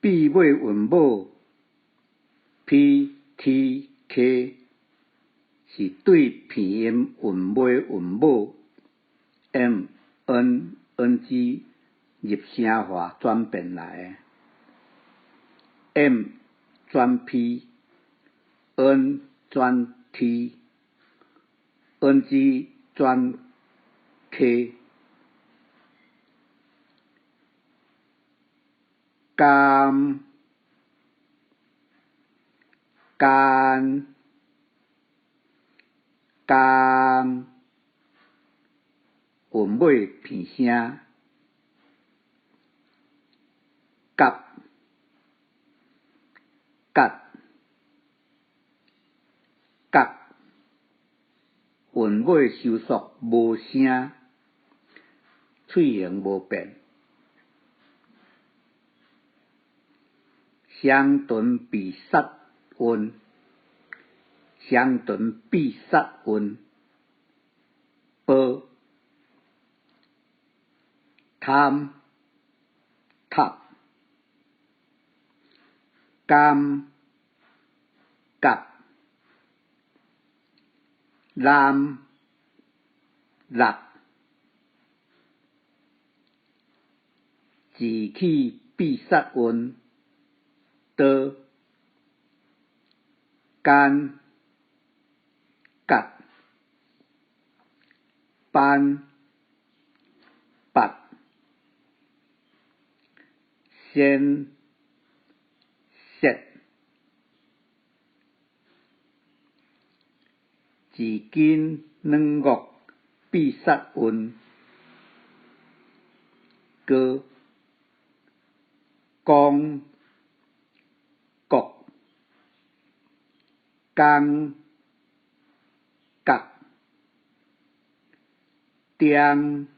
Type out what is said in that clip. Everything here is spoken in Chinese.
闭尾韵母 PTK 是对片音韵尾韵母 MNNG 入声化转变来的。M 转 P，N 转 T，NG 转 K。干韵尾片声，甲韵尾收缩无声，喙形无变。相臀闭塞韵，波tham top，甘蓝辣，字起闭塞韵，刀干班拔先set，字根软乐闭塞韵，歌讲国刚角点